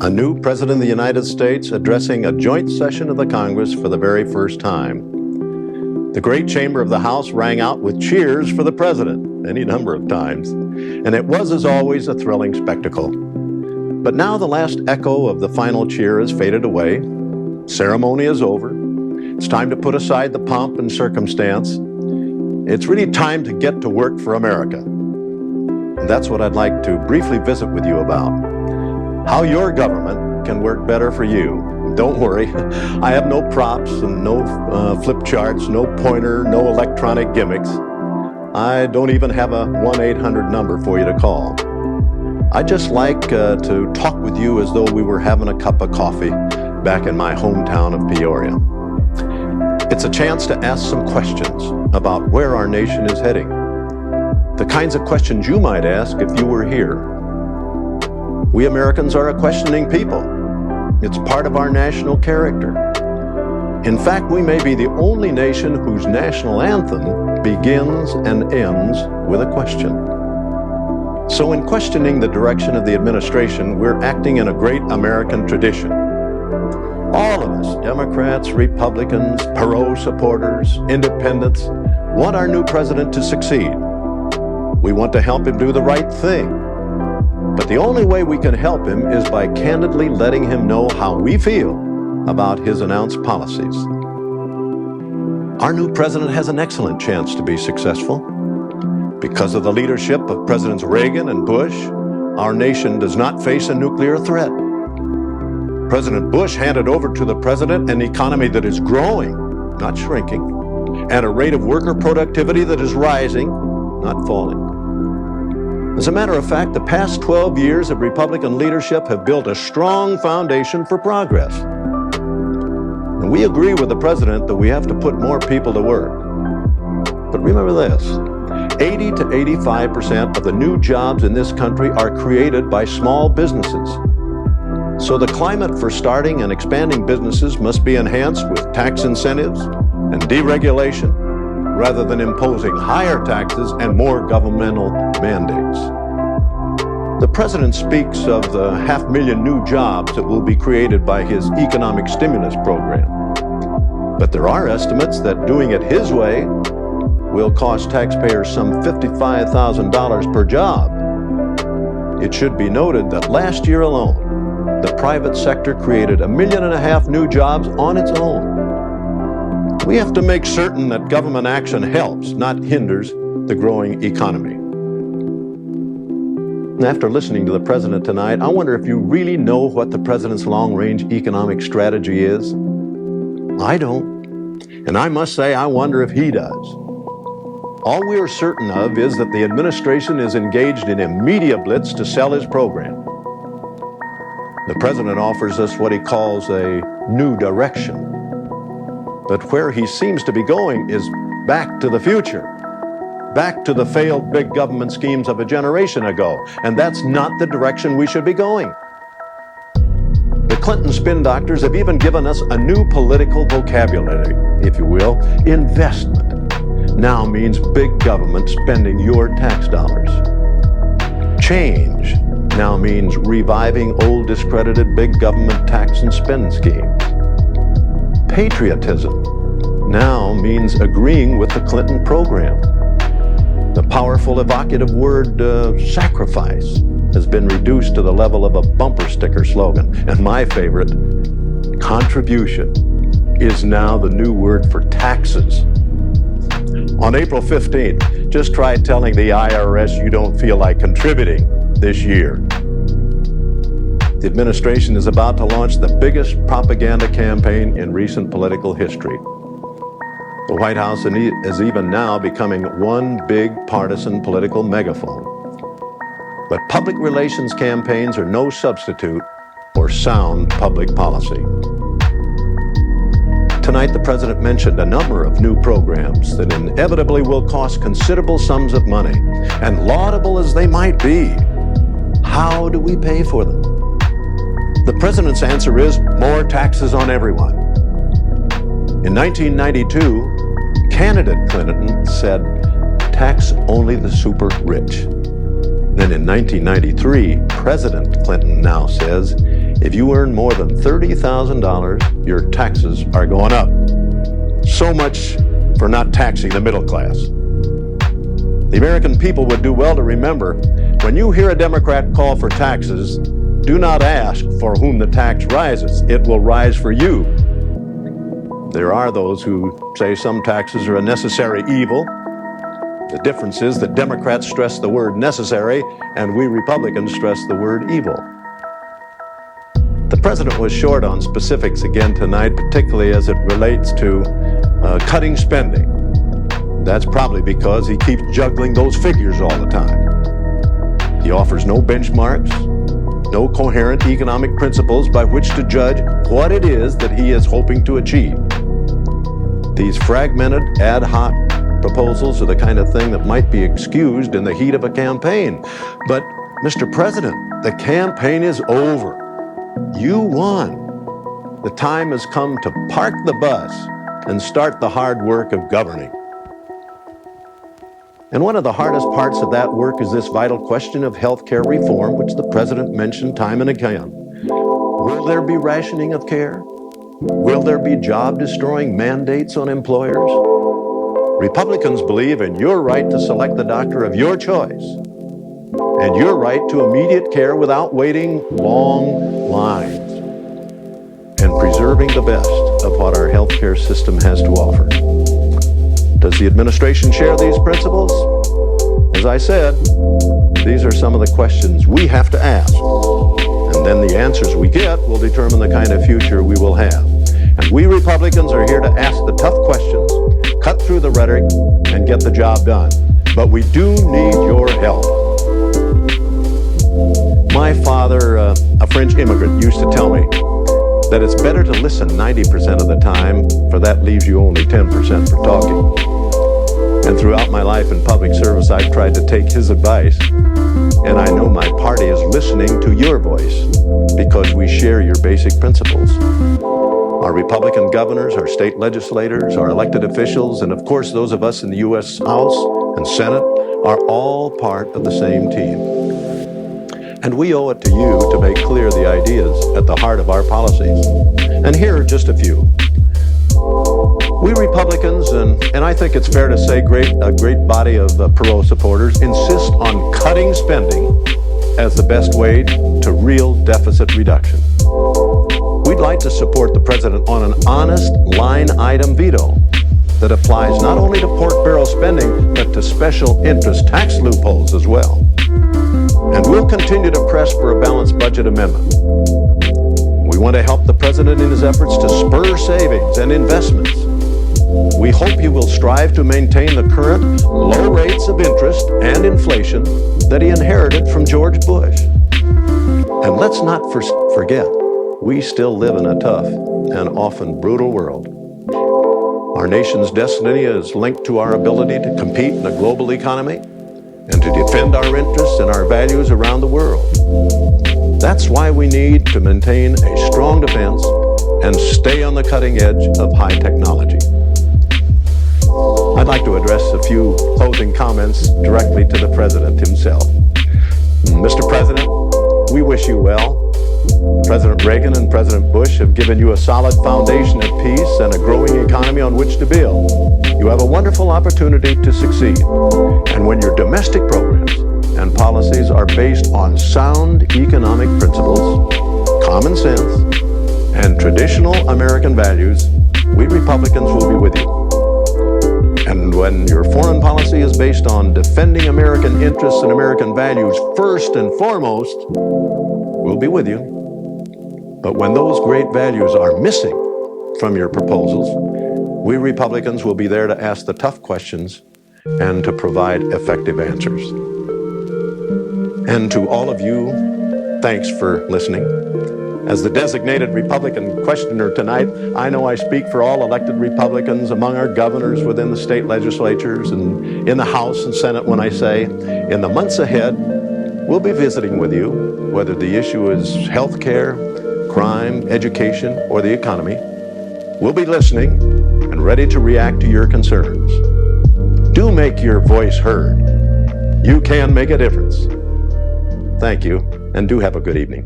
A new President of the United States addressing a joint session of the Congress for the very first time. The great chamber of the House rang out with cheers for the President any number of times, and it was, as always, a thrilling spectacle. But now the last echo of the final cheer has faded away. Ceremony is over. It's time to put aside the pomp and circumstance. It's really time to get to work for America. And that's what I'd like to briefly visit with you about. How your government can work better for you. Don't worry, I have no props and no flip charts, no pointer, no electronic gimmicks. I don't even have a 1-800 number for you to call. I'd just like to talk with you as though we were having a cup of coffee back in my hometown of Peoria. It's a chance to ask some questions about where our nation is heading. The kinds of questions you might ask if you were here. We Americans are a questioning people. It's part of our national character. In fact, we may be the only nation whose national anthem begins and ends with a question. So in questioning the direction of the administration, we're acting in a great American tradition. All of us, Democrats, Republicans, Perot supporters, independents, want our new president to succeed. We want to help him do the right thing. But the only way we can help him is by candidly letting him know how we feel about his announced policies. Our new president has an excellent chance to be successful. Because of the leadership of Presidents Reagan and Bush, our nation does not face a nuclear threat. President Bush handed over to the president an economy that is growing, not shrinking, and a rate of worker productivity that is rising, not falling. As a matter of fact, the past 12 years of Republican leadership have built a strong foundation for progress. And we agree with the president that we have to put more people to work. But remember this, 80 to 85% of the new jobs in this country are created by small businesses. So the climate for starting and expanding businesses must be enhanced with tax incentives and deregulation, rather than imposing higher taxes and more governmental mandates. The president speaks of the 500,000 new jobs that will be created by his economic stimulus program. But there are estimates that doing it his way will cost taxpayers some $55,000 per job. It should be noted that last year alone, the private sector created 1.5 million new jobs on its own. We have to make certain that government action helps, not hinders, the growing economy. After listening to the president tonight, I wonder if you really know what the president's long-range economic strategy is. I don't. And I must say, I wonder if he does. All we are certain of is that the administration is engaged in a media blitz to sell his program. The president offers us what he calls a new direction. But where he seems to be going is back to the future, back to the failed big government schemes of a generation ago, and that's not the direction we should be going. The Clinton spin doctors have even given us a new political vocabulary, if you will. Investment now means big government spending your tax dollars. Change now means reviving old discredited big government tax and spend schemes. Patriotism now means agreeing with the Clinton program. The powerful evocative word sacrifice has been reduced to the level of a bumper sticker slogan. And my favorite, contribution, is now the new word for taxes. On April 15th, just try telling the IRS you don't feel like contributing this year. The administration is about to launch the biggest propaganda campaign in recent political history. The White House is even now becoming one big partisan political megaphone. But public relations campaigns are no substitute for sound public policy. Tonight, the president mentioned a number of new programs that inevitably will cost considerable sums of money. And laudable as they might be, how do we pay for them? The president's answer is more taxes on everyone. In 1992, candidate Clinton said, tax only the super rich. Then in 1993, President Clinton now says, if If you earn more than $30,000, your taxes are going up. So much for not taxing the middle class. The American people would do well to remember, when you hear a Democrat call for taxes, do not ask for whom the tax rises. It will rise for you. There are those who say some taxes are a necessary evil. The difference is that Democrats stress the word necessary, and we Republicans stress the word evil. The president was short on specifics again tonight, particularly as it relates to cutting spending. That's probably because he keeps juggling those figures all the time. He offers no benchmarks, no coherent economic principles by which to judge what it is that he is hoping to achieve. These fragmented, ad hoc proposals are the kind of thing that might be excused in the heat of a campaign. But, Mr. President, the campaign is over. You won. The time has come to park the bus and start the hard work of governing. And one of the hardest parts of that work is this vital question of health care reform, which the president mentioned time and again. Will there be rationing of care? Will there be job-destroying mandates on employers? Republicans believe in your right to select the doctor of your choice and your right to immediate care without waiting long lines and preserving the best of what our healthcare system has to offer. Does the administration share these principles? As I said, these are some of the questions we have to ask. And then the answers we get will determine the kind of future we will have. And we Republicans are here to ask the tough questions, cut through the rhetoric, and get the job done. But we do need your help. My father, a French immigrant, used to tell me that it's better to listen 90% of the time, for that leaves you only 10% for talking. And throughout my life in public service, I've tried to take his advice, and I know my party is listening to your voice because we share your basic principles. Our Republican governors, our state legislators, our elected officials, and of course those of us in the U.S. House and Senate are all part of the same team. And we owe it to you to make clear the ideas at the heart of our policies. And here are just a few. We Republicans, and I think it's fair to say a great body of Perot supporters, insist on cutting spending as the best way to real deficit reduction. We'd like to support the president on an honest line-item veto that applies not only to pork barrel spending, but to special interest tax loopholes as well. And we'll continue to press for a balanced budget amendment. We want to help the president in his efforts to spur savings and investments. We hope you will strive to maintain the current low rates of interest and inflation that he inherited from George Bush. And let's not forget, we still live in a tough and often brutal world. Our nation's destiny is linked to our ability to compete in a global economy and to defend our interests and our values around the world. That's why we need to maintain a strong defense and stay on the cutting edge of high technology. I'd like to address a few closing comments directly to the President himself. Mr. President, we wish you well. President Reagan and President Bush have given you a solid foundation of peace and a growing economy on which to build. You have a wonderful opportunity to succeed. And when your domestic programs and policies are based on sound economic principles, common sense, and traditional American values, we Republicans will be with you. And when your foreign policy is based on defending American interests and American values first and foremost, we'll be with you. But when those great values are missing from your proposals, we Republicans will be there to ask the tough questions and to provide effective answers. And to all of you, thanks for listening. As the designated Republican questioner tonight, I know I speak for all elected Republicans among our governors within the state legislatures and in the House and Senate when I say, in the months ahead, we'll be visiting with you, whether the issue is health care, crime, education, or the economy. We'll be listening and ready to react to your concerns. Do make your voice heard. You can make a difference. Thank you, and do have a good evening.